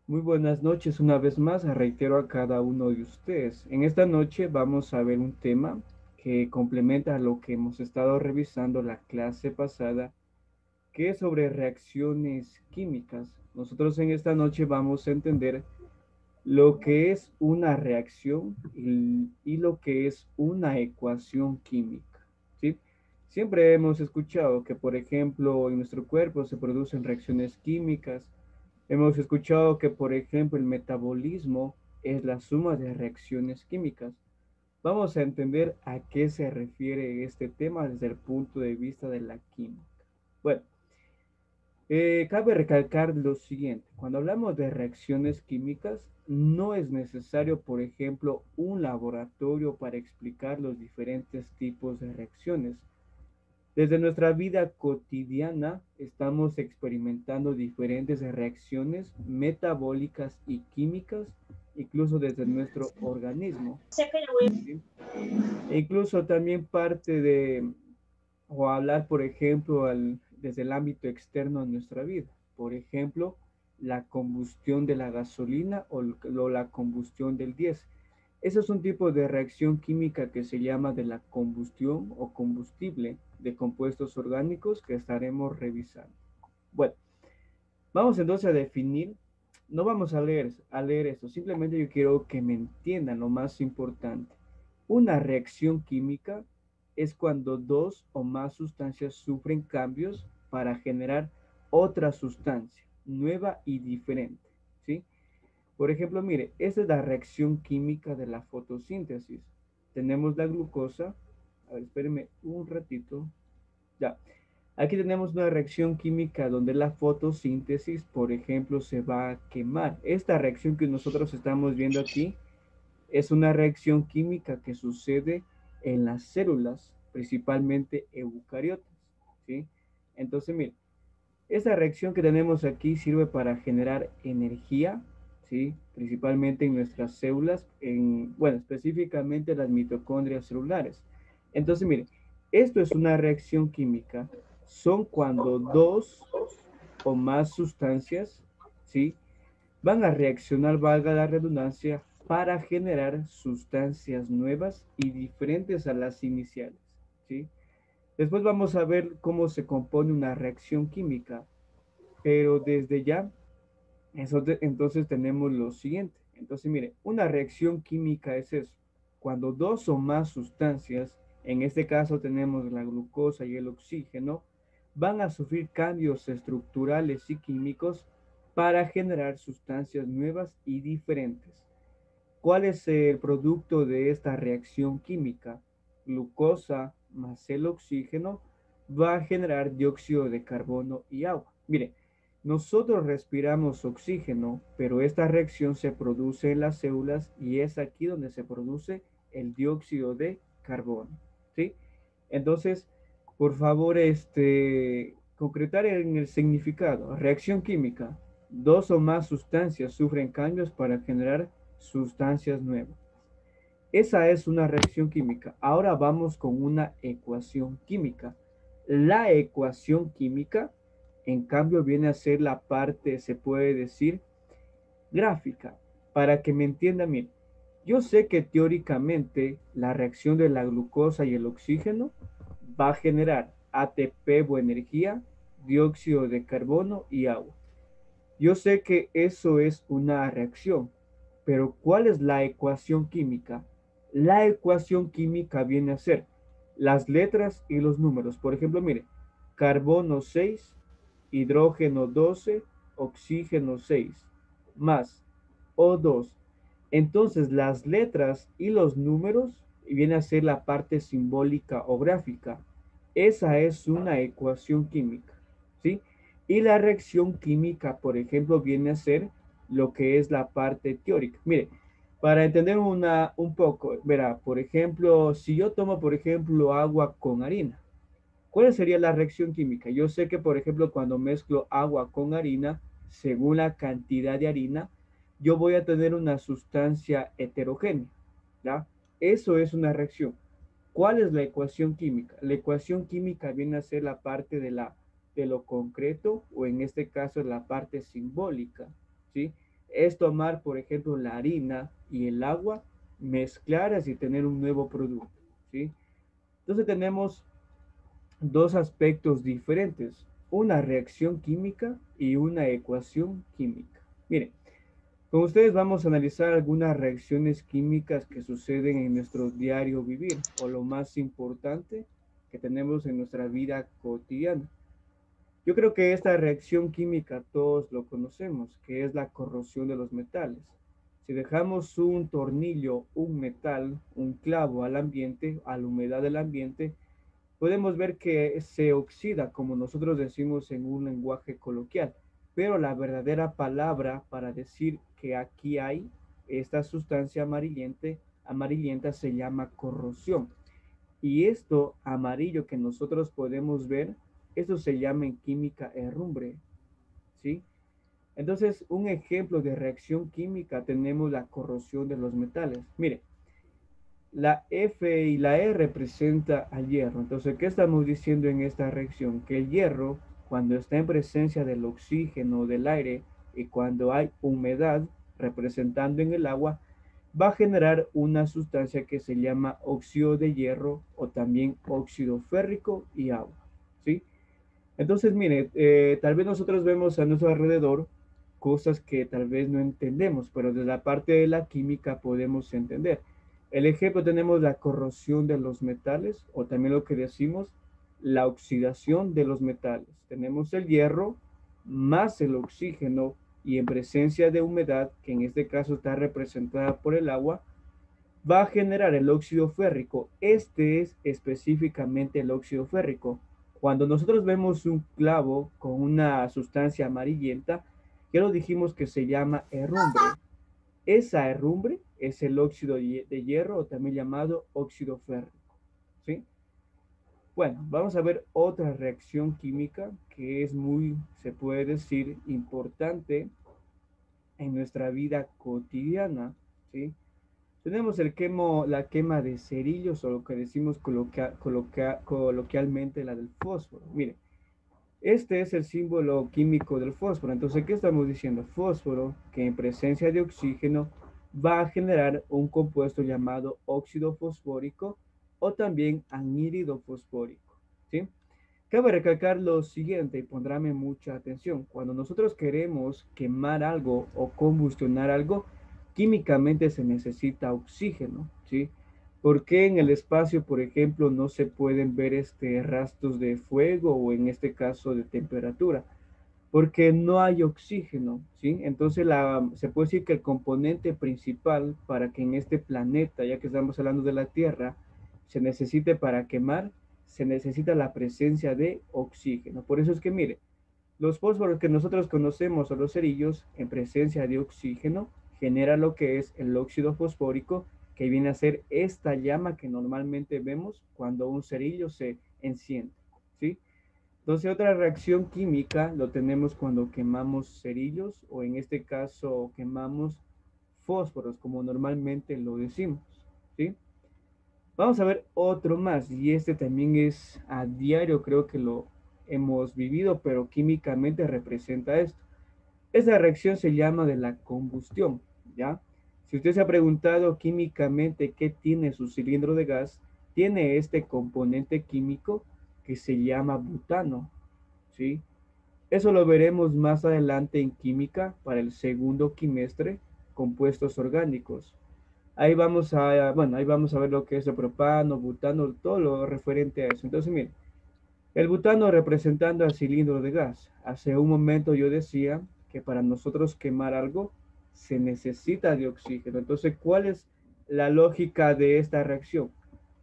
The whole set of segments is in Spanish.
Muy buenas noches, una vez más, reitero a cada uno de ustedes. En esta noche vamos a ver un tema que complementa a lo que hemos estado revisando la clase pasada, que es sobre reacciones químicas. Nosotros en esta noche vamos a entender lo que es una reacción y lo que es una ecuación química, ¿sí? Siempre hemos escuchado que, por ejemplo, en nuestro cuerpo se producen reacciones químicas. Hemos escuchado que, por ejemplo, el metabolismo es la suma de reacciones químicas. Vamos a entender a qué se refiere este tema desde el punto de vista de la química. Bueno, cabe recalcar lo siguiente. Cuando hablamos de reacciones químicas, no es necesario, por ejemplo, un laboratorio para explicar los diferentes tipos de reacciones. Desde nuestra vida cotidiana estamos experimentando diferentes reacciones metabólicas y químicas, incluso desde nuestro organismo, ¿sí? E incluso también parte de, o hablar, por ejemplo, desde el ámbito externo de nuestra vida. Por ejemplo, la combustión de la gasolina o la combustión del diésel. Ese es un tipo de reacción química que se llama de la combustión o combustible de compuestos orgánicos que estaremos revisando. Bueno, vamos entonces a definir, no vamos a leer esto, simplemente yo quiero que me entiendan lo más importante. Una reacción química es cuando dos o más sustancias sufren cambios para generar otra sustancia nueva y diferente, ¿sí? Por ejemplo, mire, esta es la reacción química de la fotosíntesis. Tenemos la glucosa. A ver, espérenme un ratito. Ya. Aquí tenemos una reacción química donde la fotosíntesis, por ejemplo, se va a quemar. Esta reacción que nosotros estamos viendo aquí es una reacción química que sucede en las células, principalmente eucariotas, ¿sí? Entonces, mire, esta reacción que tenemos aquí sirve para generar energía, ¿sí? Principalmente en nuestras células, bueno, específicamente las mitocondrias celulares. Entonces, mire, esto es una reacción química. Son cuando dos o más sustancias, ¿sí? Van a reaccionar, valga la redundancia, para generar sustancias nuevas y diferentes a las iniciales, ¿sí? Después vamos a ver cómo se compone una reacción química, pero desde ya, entonces tenemos lo siguiente. Entonces, mire, una reacción química es eso. Cuando dos o más sustancias, en este caso tenemos la glucosa y el oxígeno, van a sufrir cambios estructurales y químicos para generar sustancias nuevas y diferentes. ¿Cuál es el producto de esta reacción química? Glucosa más el oxígeno va a generar dióxido de carbono y agua. Mire, nosotros respiramos oxígeno, pero esta reacción se produce en las células y es aquí donde se produce el dióxido de carbono, ¿sí? Entonces, por favor, concretar en el significado. Reacción química. Dos o más sustancias sufren cambios para generar sustancias nuevas. Esa es una reacción química. Ahora vamos con una ecuación química. La ecuación química, en cambio, viene a ser la parte, se puede decir, gráfica. Para que me entiendan bien, yo sé que teóricamente la reacción de la glucosa y el oxígeno va a generar ATP o energía, dióxido de carbono y agua. Yo sé que eso es una reacción, pero ¿cuál es la ecuación química? La ecuación química viene a ser las letras y los números. Por ejemplo, mire, carbono 6, hidrógeno 12, oxígeno 6, más O2. Entonces, las letras y los números viene a ser la parte simbólica o gráfica. Esa es una ecuación química, ¿sí? Y la reacción química, por ejemplo, viene a ser lo que es la parte teórica. Mire, para entender un poco, verá, por ejemplo, si yo tomo, por ejemplo, agua con harina, ¿cuál sería la reacción química? Yo sé que, por ejemplo, cuando mezclo agua con harina, según la cantidad de harina, yo voy a tener una sustancia heterogénea, ¿ya? Eso es una reacción. ¿Cuál es la ecuación química? La ecuación química viene a ser la parte de lo concreto o en este caso la parte simbólica, ¿sí? es tomar, por ejemplo, la harina y el agua, mezclarlas y tener un nuevo producto, ¿sí? Entonces tenemos dos aspectos diferentes, una reacción química y una ecuación química. Miren, con ustedes vamos a analizar algunas reacciones químicas que suceden en nuestro diario vivir o lo más importante que tenemos en nuestra vida cotidiana. Yo creo que esta reacción química todos lo conocemos, que es la corrosión de los metales. Si dejamos un tornillo, un metal, un clavo al ambiente, a la humedad del ambiente, podemos ver que se oxida, como nosotros decimos en un lenguaje coloquial, pero la verdadera palabra para decir que aquí hay esta sustancia amarillenta se llama corrosión. Y esto amarillo que nosotros podemos ver, esto se llama en química herrumbre, ¿sí? Entonces, un ejemplo de reacción química tenemos la corrosión de los metales. Mire, la F y la E representa al hierro. Entonces, ¿qué estamos diciendo en esta reacción? Que el hierro, cuando está en presencia del oxígeno del aire y cuando hay humedad representando en el agua, va a generar una sustancia que se llama óxido de hierro o también óxido férrico y agua, ¿sí? Entonces, mire, tal vez nosotros vemos a nuestro alrededor cosas que tal vez no entendemos, pero desde la parte de la química podemos entender. El ejemplo tenemos la corrosión de los metales o también lo que decimos la oxidación de los metales. Tenemos el hierro más el oxígeno y en presencia de humedad, que en este caso está representada por el agua, va a generar el óxido férrico. Este es específicamente el óxido férrico. Cuando nosotros vemos un clavo con una sustancia amarillenta, ya lo dijimos que se llama herrumbre. Esa herrumbre es el óxido de hierro o también llamado óxido férrico. ¿Sí? Bueno, vamos a ver otra reacción química que es muy, se puede decir, importante en nuestra vida cotidiana. ¿Sí? Tenemos la quema de cerillos o lo que decimos coloquialmente la del fósforo. Mire, este es el símbolo químico del fósforo. Entonces, ¿qué estamos diciendo? Fósforo que en presencia de oxígeno va a generar un compuesto llamado óxido fosfórico o también anhídrido fosfórico. ¿Sí? Cabe recalcar lo siguiente y pondráme mucha atención. Cuando nosotros queremos quemar algo o combustionar algo, químicamente se necesita oxígeno, ¿sí? ¿Por qué en el espacio, por ejemplo, no se pueden ver rastros de fuego o en este caso de temperatura? Porque no hay oxígeno, ¿sí? Entonces se puede decir que el componente principal para que en este planeta, ya que estamos hablando de la Tierra, se necesite para quemar, se necesita la presencia de oxígeno. Por eso es que, mire, los fósforos que nosotros conocemos o los cerillos en presencia de oxígeno genera lo que es el óxido fosfórico, que viene a ser esta llama que normalmente vemos cuando un cerillo se enciende, ¿sí? Entonces, otra reacción química lo tenemos cuando quemamos cerillos o en este caso quemamos fósforos, como normalmente lo decimos, ¿sí? Vamos a ver otro más y este también es a diario, creo que lo hemos vivido, pero químicamente representa esto. Esta reacción se llama de la combustión, ¿ya? Si usted se ha preguntado químicamente qué tiene su cilindro de gas, tiene este componente químico que se llama butano, ¿sí? Eso lo veremos más adelante en química para el segundo quimestre, compuestos orgánicos. Ahí vamos a ver lo que es el propano, butano, todo lo referente a eso. Entonces, miren, el butano representando al cilindro de gas. Hace un momento yo decía que para nosotros quemar algo se necesita de oxígeno. Entonces, ¿cuál es la lógica de esta reacción?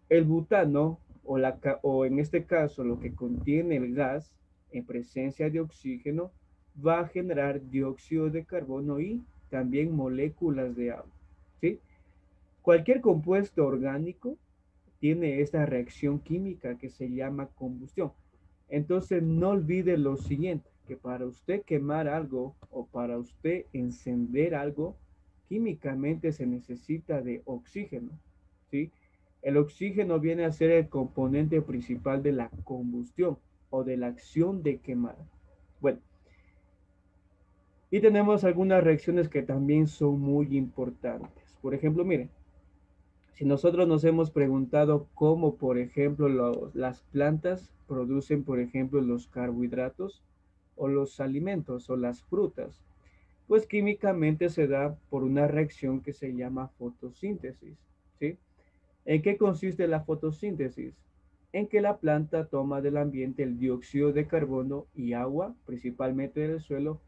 El butano, o en este caso lo que contiene el gas en presencia de oxígeno, va a generar dióxido de carbono y también moléculas de agua. ¿Sí? Cualquier compuesto orgánico tiene esta reacción química que se llama combustión. Entonces no olvide lo siguiente, que para usted quemar algo o para usted encender algo, químicamente se necesita de oxígeno, ¿sí? El oxígeno viene a ser el componente principal de la combustión o de la acción de quemar. Bueno, Y tenemos algunas reacciones que también son muy importantes. Por ejemplo, miren, si nosotros nos hemos preguntado cómo, por ejemplo, las plantas producen, por ejemplo, los carbohidratos o los alimentos o las frutas, pues químicamente se da por una reacción que se llama fotosíntesis, ¿sí? ¿En qué consiste la fotosíntesis? En que la planta toma del ambiente el dióxido de carbono y agua, principalmente del suelo,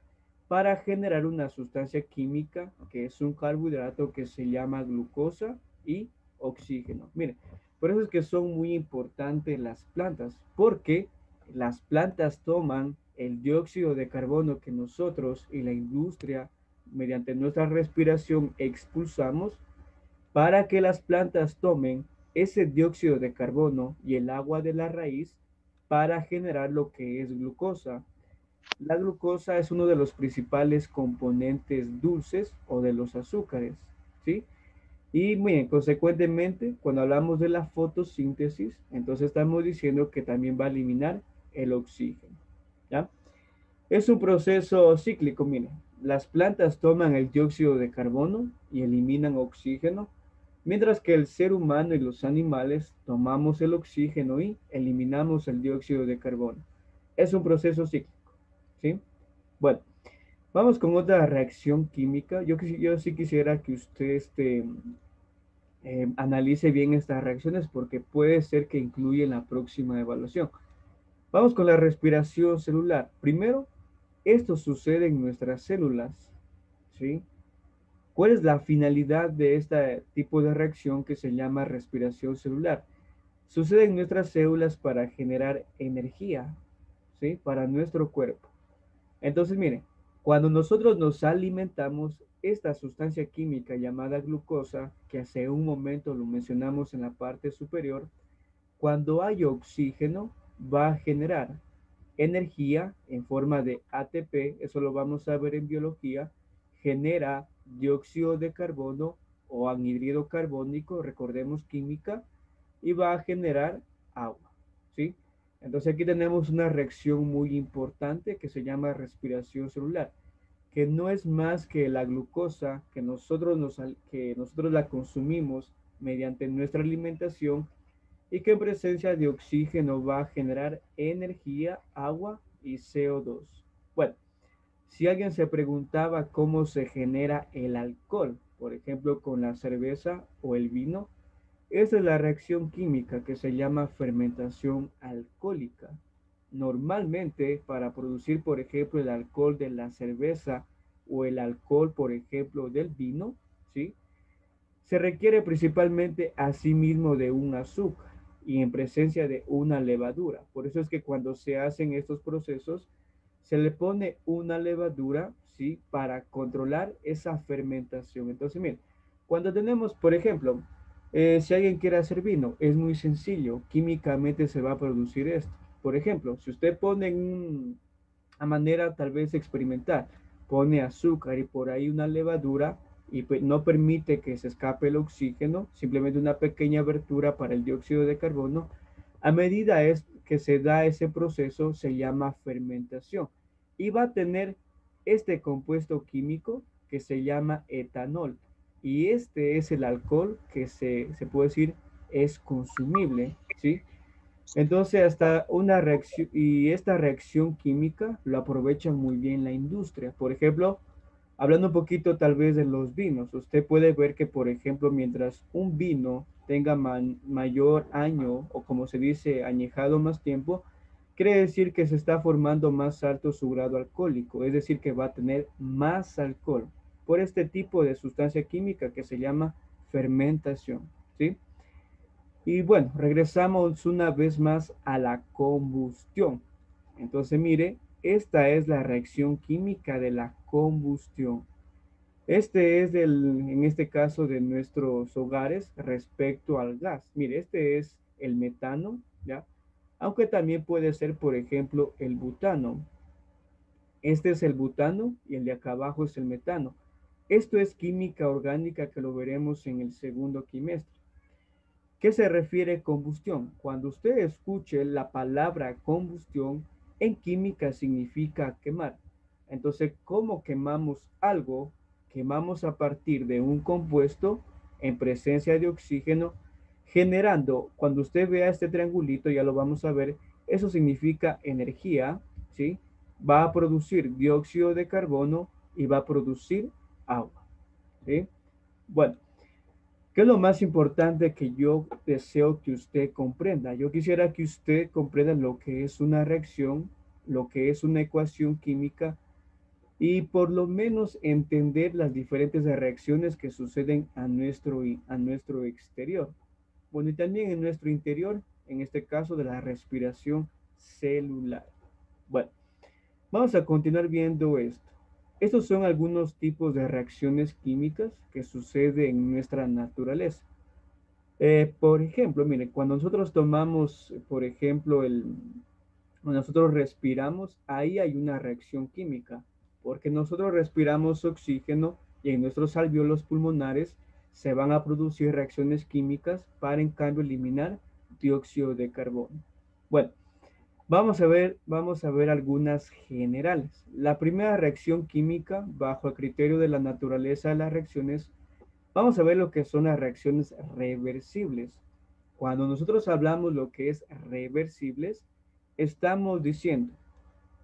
para generar una sustancia química que es un carbohidrato que se llama glucosa y oxígeno. Miren, por eso es que son muy importantes las plantas, porque las plantas toman el dióxido de carbono que nosotros y la industria, mediante nuestra respiración, expulsamos para que las plantas tomen ese dióxido de carbono y el agua de la raíz para generar lo que es glucosa. La glucosa es uno de los principales componentes dulces o de los azúcares, ¿sí? Y bien, consecuentemente, cuando hablamos de la fotosíntesis, entonces estamos diciendo que también va a eliminar el oxígeno, ¿ya? Es un proceso cíclico, miren. Las plantas toman el dióxido de carbono y eliminan oxígeno, mientras que el ser humano y los animales tomamos el oxígeno y eliminamos el dióxido de carbono. Es un proceso cíclico, ¿sí? Bueno, vamos con otra reacción química. Yo sí quisiera que usted analice bien estas reacciones porque puede ser que incluya en la próxima evaluación. Vamos con la respiración celular. Primero, esto sucede en nuestras células, ¿sí? ¿Cuál es la finalidad de este tipo de reacción que se llama respiración celular? Sucede en nuestras células para generar energía, ¿sí? Para nuestro cuerpo. Entonces, miren, cuando nosotros nos alimentamos, esta sustancia química llamada glucosa, que hace un momento lo mencionamos en la parte superior, cuando hay oxígeno, va a generar energía en forma de ATP, eso lo vamos a ver en biología, genera dióxido de carbono o anhídrido carbónico, recordemos química, y va a generar agua, ¿sí? Entonces aquí tenemos una reacción muy importante que se llama respiración celular, que no es más que la glucosa que nosotros la consumimos mediante nuestra alimentación y que en presencia de oxígeno va a generar energía, agua y CO2. Bueno, si alguien se preguntaba cómo se genera el alcohol, por ejemplo con la cerveza o el vino, esa es la reacción química que se llama fermentación alcohólica. Normalmente, para producir, por ejemplo, el alcohol de la cerveza o el alcohol, por ejemplo, del vino, ¿sí? Se requiere principalmente asimismo de un azúcar y en presencia de una levadura. Por eso es que cuando se hacen estos procesos, se le pone una levadura, ¿sí? Para controlar esa fermentación. Entonces, miren, cuando tenemos, por ejemplo, si alguien quiere hacer vino, es muy sencillo. Químicamente se va a producir esto. Por ejemplo, si usted pone a manera tal vez experimental, pone azúcar y por ahí una levadura y pues no permite que se escape el oxígeno, simplemente una pequeña abertura para el dióxido de carbono, a medida es que se da ese proceso se llama fermentación y va a tener este compuesto químico que se llama etanol y este es el alcohol que se puede decir es consumible, ¿sí? Entonces, hasta una reacción, y esta reacción química lo aprovecha muy bien la industria. Por ejemplo, hablando un poquito tal vez de los vinos, usted puede ver que, por ejemplo, mientras un vino tenga mayor año o como se dice, añejado más tiempo, quiere decir que se está formando más alto su grado alcohólico, es decir, que va a tener más alcohol por este tipo de sustancia química que se llama fermentación, ¿sí? Y bueno, regresamos una vez más a la combustión. Entonces, mire, esta es la reacción química de la combustión. Este es en este caso de nuestros hogares respecto al gas. Mire, este es el metano, ¿ya? Aunque también puede ser, por ejemplo, el butano. Este es el butano y el de acá abajo es el metano. Esto es química orgánica que lo veremos en el segundo quimestre. ¿Qué se refiere combustión? Cuando usted escuche la palabra combustión, en química significa quemar. Entonces, ¿cómo quemamos algo? Quemamos a partir de un compuesto en presencia de oxígeno, generando, cuando usted vea este triangulito, ya lo vamos a ver, eso significa energía, ¿sí? Va a producir dióxido de carbono y va a producir agua, ¿sí? Bueno, ¿qué es lo más importante que yo deseo que usted comprenda? Yo quisiera que usted comprenda lo que es una reacción, lo que es una ecuación química y por lo menos entender las diferentes reacciones que suceden a nuestro exterior. Bueno, y también en nuestro interior, en este caso de la respiración celular. Bueno, vamos a continuar viendo esto. Estos son algunos tipos de reacciones químicas que suceden en nuestra naturaleza. Por ejemplo, mire, cuando nosotros tomamos, por ejemplo, cuando nosotros respiramos, ahí hay una reacción química, porque nosotros respiramos oxígeno y en nuestros alvéolos pulmonares se van a producir reacciones químicas para en cambio eliminar dióxido de carbono. Bueno, vamos a ver algunas generales. La primera reacción química, bajo el criterio de la naturaleza de las reacciones, vamos a ver lo que son las reacciones reversibles. Cuando nosotros hablamos lo que es reversibles, estamos diciendo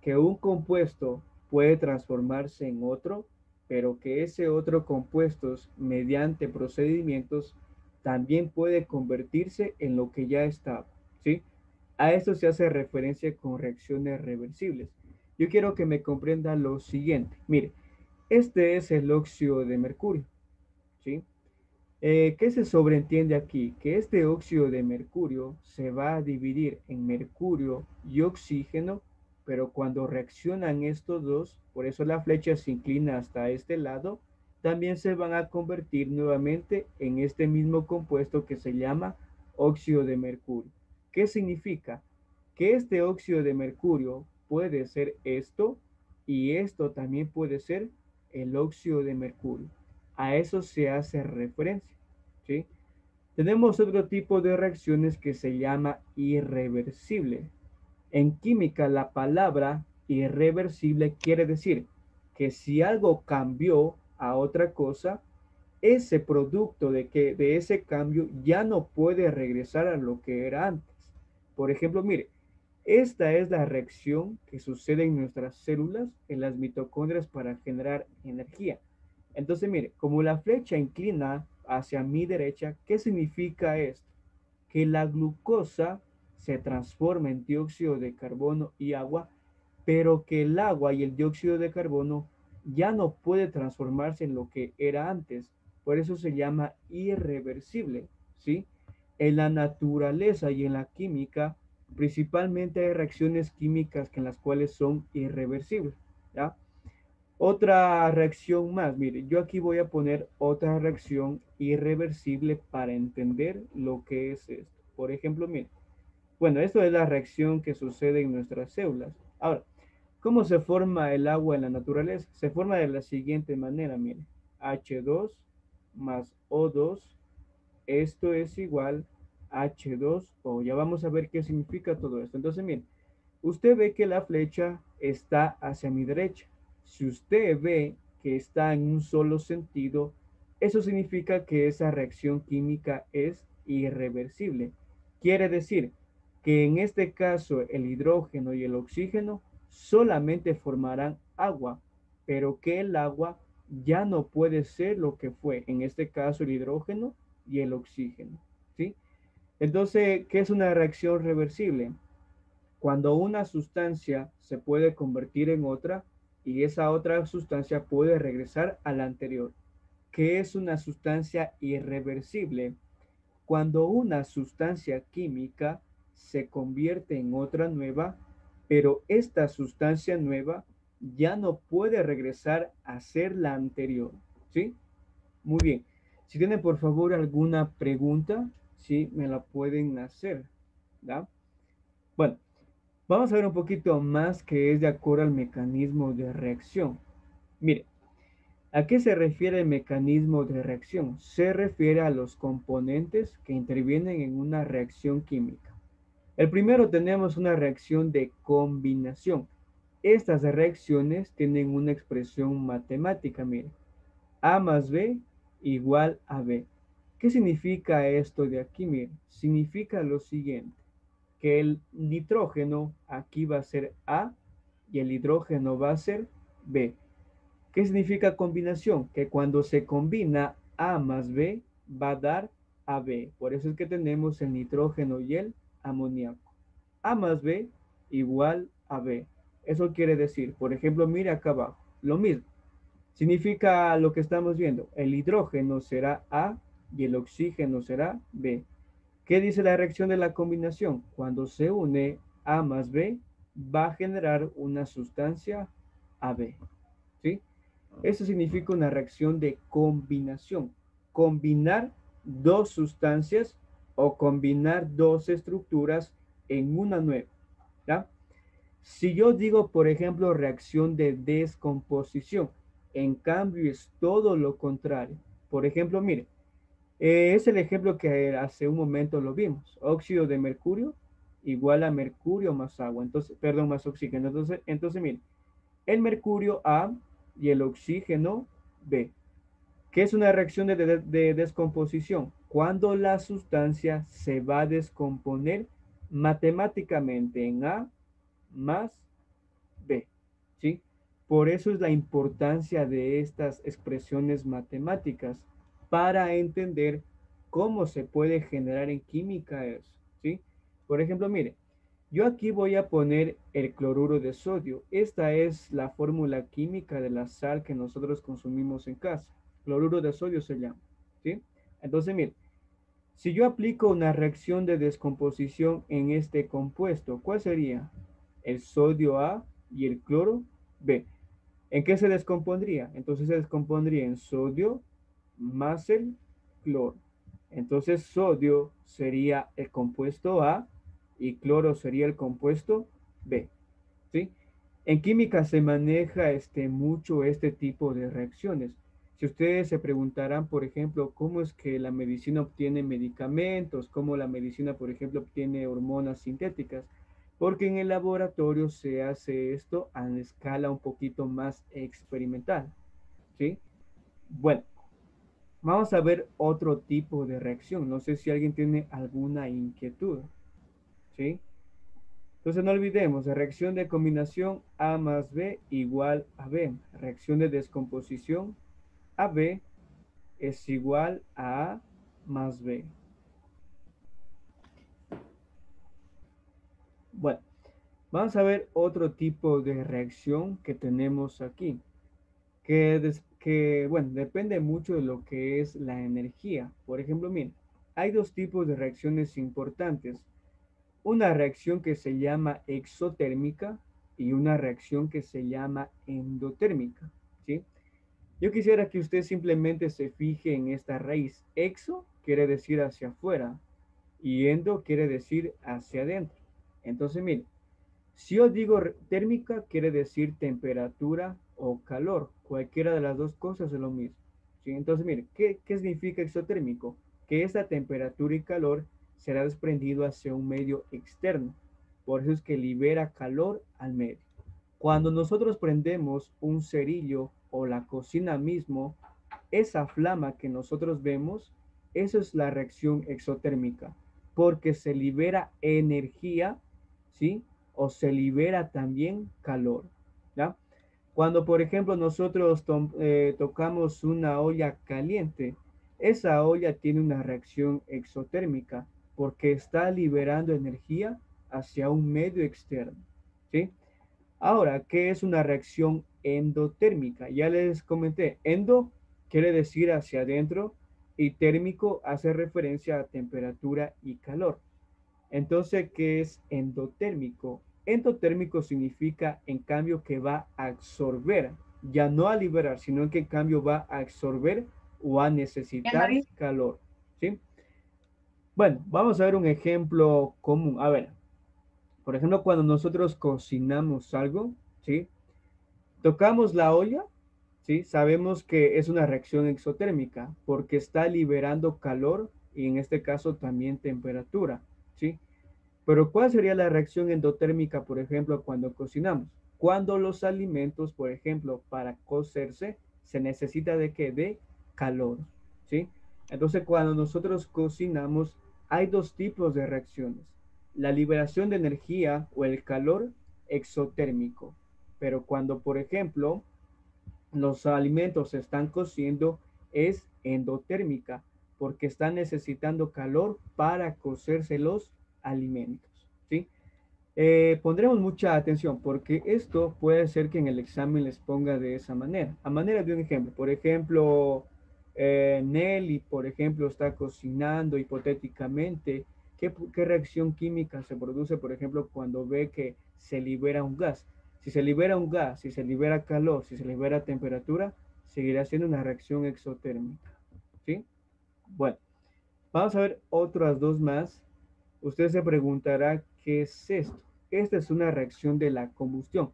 que un compuesto puede transformarse en otro, pero que ese otro compuesto, mediante procedimientos, también puede convertirse en lo que ya estaba, ¿sí? A esto se hace referencia con reacciones reversibles. Yo quiero que me comprenda lo siguiente. Mire, este es el óxido de mercurio, ¿sí? ¿Qué se sobreentiende aquí? Que este óxido de mercurio se va a dividir en mercurio y oxígeno, pero cuando reaccionan estos dos, por eso la flecha se inclina hasta este lado, también se van a convertir nuevamente en este mismo compuesto que se llama óxido de mercurio. ¿Qué significa? Que este óxido de mercurio puede ser esto y esto también puede ser el óxido de mercurio. A eso se hace referencia, ¿sí? Tenemos otro tipo de reacciones que se llama irreversible. En química, la palabra irreversible quiere decir que si algo cambió a otra cosa, ese producto de ese cambio ya no puede regresar a lo que era antes. Por ejemplo, mire, esta es la reacción que sucede en nuestras células, en las mitocondrias para generar energía. Entonces, mire, como la flecha inclina hacia mi derecha, ¿qué significa esto? Que la glucosa se transforma en dióxido de carbono y agua, pero que el agua y el dióxido de carbono ya no puede transformarse en lo que era antes. Por eso se llama irreversible, ¿sí? En la naturaleza y en la química, principalmente hay reacciones químicas que en las cuales son irreversibles, ¿ya? Otra reacción más, mire, yo aquí voy a poner otra reacción irreversible para entender lo que es esto. Por ejemplo, mire, bueno, esto es la reacción que sucede en nuestras células. Ahora, ¿cómo se forma el agua en la naturaleza? Se forma de la siguiente manera, mire, H2 más O2, esto es igual a H2O. Ya vamos a ver qué significa todo esto. Entonces, mire, usted ve que la flecha está hacia mi derecha. Si usted ve que está en un solo sentido, eso significa que esa reacción química es irreversible. Quiere decir que en este caso el hidrógeno y el oxígeno solamente formarán agua, pero que el agua ya no puede ser lo que fue, en este caso el hidrógeno y el oxígeno, ¿sí? Entonces, ¿qué es una reacción reversible? Cuando una sustancia se puede convertir en otra y esa otra sustancia puede regresar a la anterior. ¿Qué es una sustancia irreversible? Cuando una sustancia química se convierte en otra nueva, pero esta sustancia nueva ya no puede regresar a ser la anterior. ¿Sí? Muy bien. Si tienen por favor alguna pregunta, sí, me la pueden hacer. ¿Ya? Bueno, vamos a ver un poquito más que es de acuerdo al mecanismo de reacción. Mire, ¿a qué se refiere el mecanismo de reacción? Se refiere a los componentes que intervienen en una reacción química. El primero tenemos una reacción de combinación. Estas reacciones tienen una expresión matemática, miren. A más B igual a B. ¿Qué significa esto de aquí? Miren, significa lo siguiente, que el nitrógeno aquí va a ser A y el hidrógeno va a ser B. ¿Qué significa combinación? Que cuando se combina A más B va a dar AB. Por eso es que tenemos el nitrógeno y el amoníaco. A más B igual a B. Eso quiere decir, por ejemplo, mire acá abajo, lo mismo. Significa lo que estamos viendo. El hidrógeno será A y el oxígeno será B. ¿Qué dice la reacción de la combinación? Cuando se une A más B, va a generar una sustancia AB. ¿Sí? Eso significa una reacción de combinación. Combinar dos sustancias o combinar dos estructuras en una nueva. ¿Ya? Si yo digo, por ejemplo, reacción de descomposición, en cambio es todo lo contrario. Por ejemplo, mire, es el ejemplo que hace un momento lo vimos. Óxido de mercurio igual a mercurio más agua, entonces, perdón, más oxígeno. Entonces, mire, el mercurio A y el oxígeno B. ¿Qué es una reacción de descomposición? Cuando la sustancia se va a descomponer matemáticamente en A más B. ¿Sí? Por eso es la importancia de estas expresiones matemáticas para entender cómo se puede generar en química eso. ¿Sí? Por ejemplo, mire, yo aquí voy a poner el cloruro de sodio. Esta es la fórmula química de la sal que nosotros consumimos en casa. Cloruro de sodio se llama. ¿Sí? Entonces, mire, si yo aplico una reacción de descomposición en este compuesto, ¿cuál sería? El sodio A y el cloro B. ¿En qué se descompondría? Entonces se descompondría en sodio más el cloro. Entonces sodio sería el compuesto A y cloro sería el compuesto B. ¿Sí? En química se maneja mucho este tipo de reacciones. Si ustedes se preguntarán, por ejemplo, cómo es que la medicina obtiene medicamentos, cómo la medicina, por ejemplo, obtiene hormonas sintéticas, porque en el laboratorio se hace esto a escala un poquito más experimental, ¿sí? Bueno, vamos a ver otro tipo de reacción. No sé si alguien tiene alguna inquietud, ¿sí? Entonces no olvidemos, la reacción de combinación A más B igual a B. Reacción de descomposición AB es igual a A más B. Bueno, vamos a ver otro tipo de reacción que tenemos aquí, bueno, depende mucho de lo que es la energía. Por ejemplo, miren, hay dos tipos de reacciones importantes. Una reacción que se llama exotérmica y una reacción que se llama endotérmica, ¿sí? Yo quisiera que usted simplemente se fije en esta raíz. Exo quiere decir hacia afuera y endo quiere decir hacia adentro. Entonces, mire, si yo digo térmica, quiere decir temperatura o calor. Cualquiera de las dos cosas es lo mismo. ¿Sí? Entonces, mire, ¿qué significa exotérmico? Que esta temperatura y calor será desprendido hacia un medio externo. Por eso es que libera calor al medio. Cuando nosotros prendemos un cerillo o la cocina mismo, esa flama que nosotros vemos, eso es la reacción exotérmica, porque se libera energía, ¿sí? O se libera también calor, ¿ya? Cuando, por ejemplo, nosotros tocamos una olla caliente, esa olla tiene una reacción exotérmica porque está liberando energía hacia un medio externo, ¿sí? Ahora, ¿qué es una reacción endotérmica? Ya les comenté, endo quiere decir hacia adentro y térmico hace referencia a temperatura y calor. Entonces, ¿qué es endotérmico? Endotérmico significa, en cambio, que va a absorber, ya no a liberar, sino que en cambio va a absorber o a necesitar calor, ¿sí? Bueno, vamos a ver un ejemplo común. A ver, por ejemplo, cuando nosotros cocinamos algo, ¿sí? Tocamos la olla, ¿sí? Sabemos que es una reacción exotérmica porque está liberando calor y en este caso también temperatura, ¿sí? Pero ¿cuál sería la reacción endotérmica, por ejemplo, cuando cocinamos? Cuando los alimentos, por ejemplo, para cocerse, se necesita de qué? De calor, ¿sí? Entonces, cuando nosotros cocinamos, hay dos tipos de reacciones. La liberación de energía o el calor exotérmico. Pero cuando, por ejemplo, los alimentos se están cociendo, es endotérmica, porque están necesitando calor para cocerse los alimentos, ¿sí? Pondremos mucha atención porque esto puede ser que en el examen les ponga de esa manera. A manera de un ejemplo, por ejemplo, Nelly, por ejemplo, está cocinando hipotéticamente. ¿Qué reacción química se produce, por ejemplo, cuando ve que se libera un gas? Si se libera un gas, si se libera calor, si se libera temperatura, seguirá siendo una reacción exotérmica, ¿sí? Bueno, vamos a ver otras dos más. Usted se preguntará, ¿qué es esto? Esta es una reacción de la combustión.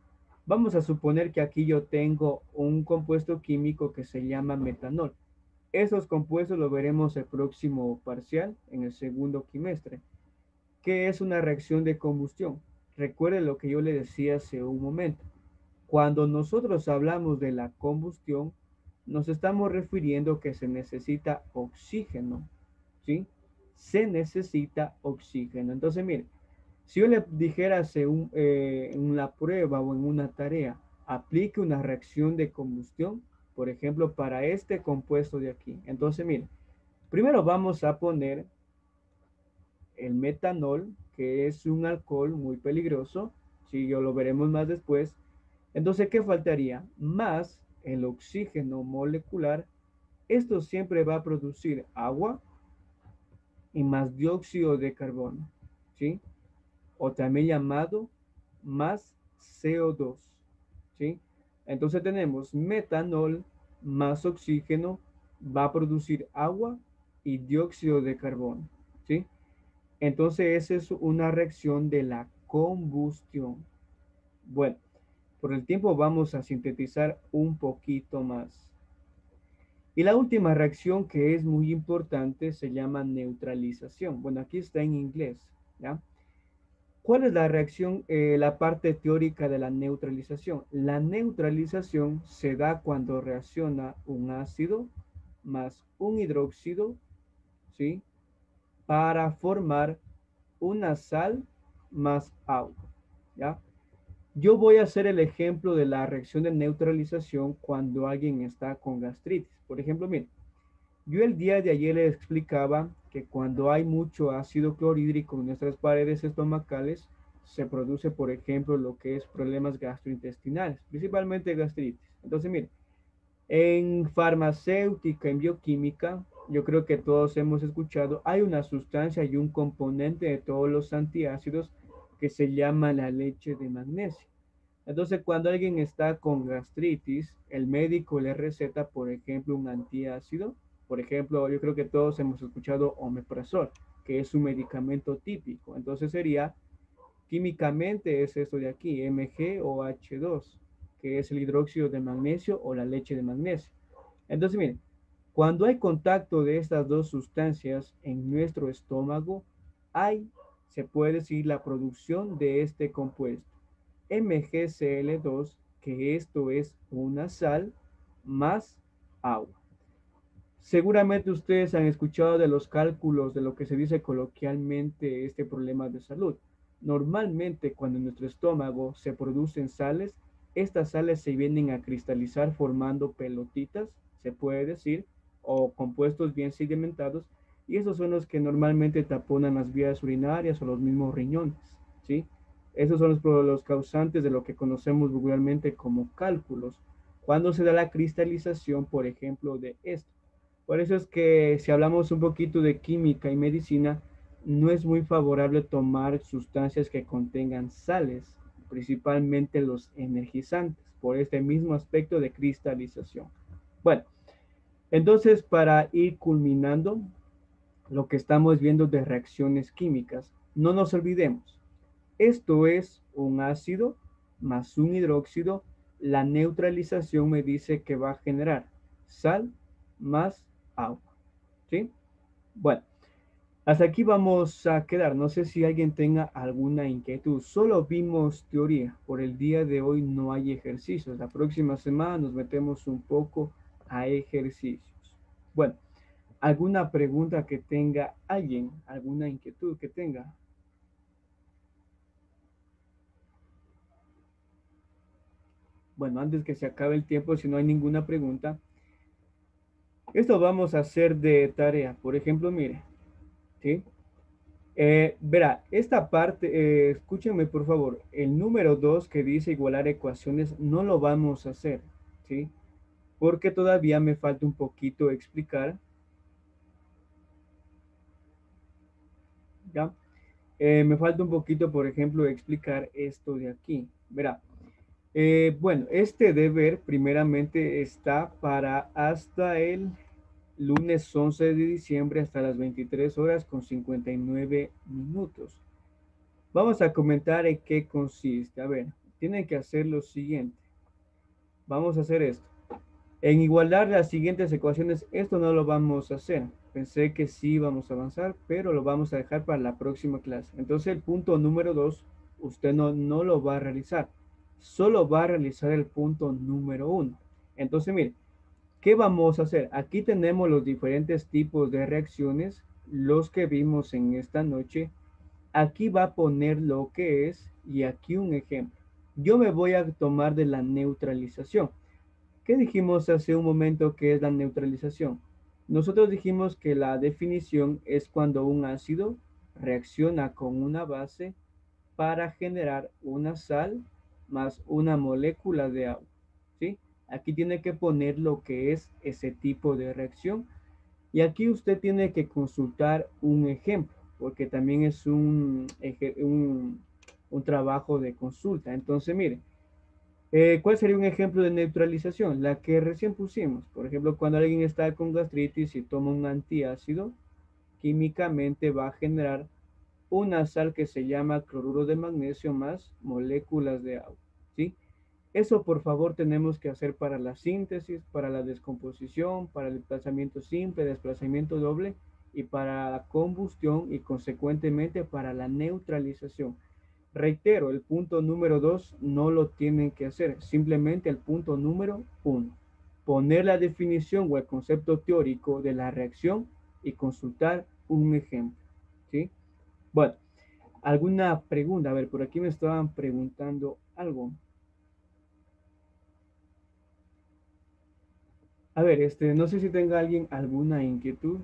Vamos a suponer que aquí yo tengo un compuesto químico que se llama metanol. Esos compuestos lo veremos el próximo parcial, en el segundo quimestre. ¿Qué es una reacción de combustión? Recuerde lo que yo le decía hace un momento. Cuando nosotros hablamos de la combustión, nos estamos refiriendo que se necesita oxígeno, ¿sí? Se necesita oxígeno. Entonces, mire, si yo le dijera en una prueba o en una tarea, aplique una reacción de combustión, por ejemplo, para este compuesto de aquí. Entonces, mire, primero vamos a poner el metanol, que es un alcohol muy peligroso, si yo lo veremos más después. Entonces, ¿qué faltaría? Más el oxígeno molecular. Esto siempre va a producir agua y más dióxido de carbono, ¿sí? O también llamado más CO2, ¿sí? Entonces tenemos metanol más oxígeno va a producir agua y dióxido de carbono, ¿sí? Entonces esa es una reacción de la combustión. Bueno, por el tiempo vamos a sintetizar un poquito más. Y la última reacción que es muy importante se llama neutralización. Bueno, aquí está en inglés, ¿ya? ¿Cuál es la reacción, la parte teórica de la neutralización? La neutralización se da cuando reacciona un ácido más un hidróxido, ¿sí? Para formar una sal más agua, ¿ya? Yo voy a hacer el ejemplo de la reacción de neutralización cuando alguien está con gastritis. Por ejemplo, mire, yo el día de ayer les explicaba que cuando hay mucho ácido clorhídrico en nuestras paredes estomacales, se produce, por ejemplo, lo que es problemas gastrointestinales, principalmente gastritis. Entonces, mire, en farmacéutica, en bioquímica, yo creo que todos hemos escuchado, hay una sustancia y un componente de todos los antiácidos que se llama la leche de magnesio. Entonces, cuando alguien está con gastritis, el médico le receta, por ejemplo, un antiácido. Por ejemplo, yo creo que todos hemos escuchado omeprazol, que es un medicamento típico. Entonces sería, químicamente es esto de aquí, MgOH2, que es el hidróxido de magnesio o la leche de magnesio. Entonces, miren, cuando hay contacto de estas dos sustancias en nuestro estómago, hay, se puede decir, la producción de este compuesto. MgCl2, que esto es una sal más agua. Seguramente ustedes han escuchado de los cálculos de lo que se dice coloquialmente este problema de salud. Normalmente cuando en nuestro estómago se producen sales, estas sales se vienen a cristalizar formando pelotitas, se puede decir, o compuestos bien sedimentados, y esos son los que normalmente taponan las vías urinarias o los mismos riñones, ¿sí? Esos son los causantes de lo que conocemos vulgarmente como cálculos, cuando se da la cristalización, por ejemplo, de esto. Por eso es que si hablamos un poquito de química y medicina, no es muy favorable tomar sustancias que contengan sales, principalmente los energizantes, por este mismo aspecto de cristalización. Bueno, entonces para ir culminando lo que estamos viendo de reacciones químicas, no nos olvidemos, esto es un ácido más un hidróxido, la neutralización me dice que va a generar sal más agua. ¿Sí? Bueno, Hasta aquí vamos a quedar. No sé si alguien tenga alguna inquietud. Solo vimos teoría. Por el día de hoy no hay ejercicios. La próxima semana nos metemos un poco a ejercicios. Bueno, ¿alguna pregunta que tenga alguien? ¿Alguna inquietud que tenga? Bueno, antes que se acabe el tiempo, si no hay ninguna pregunta, esto vamos a hacer de tarea. Por ejemplo, mire, ¿sí? Verá, esta parte, escúchenme por favor, el número 2 que dice igualar ecuaciones no lo vamos a hacer, ¿sí? Porque todavía me falta un poquito explicar, ¿ya? Me falta un poquito, por ejemplo, explicar esto de aquí. Verá, bueno, este deber primeramente está para hasta el lunes 11 de diciembre hasta las 23 horas con 59 minutos. Vamos a comentar en qué consiste. A ver, tienen que hacer lo siguiente. Vamos a hacer esto. En igualar las siguientes ecuaciones, esto no lo vamos a hacer. Pensé que sí vamos a avanzar, pero lo vamos a dejar para la próxima clase. Entonces el punto número 2, usted no lo va a realizar. Solo va a realizar el punto número 1. Entonces, mire, ¿qué vamos a hacer? Aquí tenemos los diferentes tipos de reacciones, los que vimos en esta noche. Aquí va a poner lo que es y aquí un ejemplo. Yo me voy a tomar de la neutralización. ¿Qué dijimos hace un momento que es la neutralización? Nosotros dijimos que la definición es cuando un ácido reacciona con una base para generar una sal más una molécula de agua. ¿Sí? Aquí tiene que poner lo que es ese tipo de reacción y aquí usted tiene que consultar un ejemplo, porque también es un trabajo de consulta. Entonces, mire, ¿cuál sería un ejemplo de neutralización? La que recién pusimos. Por ejemplo, cuando alguien está con gastritis y toma un antiácido, químicamente va a generar una sal que se llama cloruro de magnesio más moléculas de agua. ¿Sí? Eso, por favor, tenemos que hacer para la síntesis, para la descomposición, para el desplazamiento simple, desplazamiento doble y para la combustión y consecuentemente para la neutralización. Reitero, el punto número 2 no lo tienen que hacer, simplemente el punto número 1. Poner la definición o el concepto teórico de la reacción y consultar un ejemplo. ¿Sí? Bueno, ¿alguna pregunta? A ver, por aquí me estaban preguntando algo. A ver, no sé si tenga alguien alguna inquietud.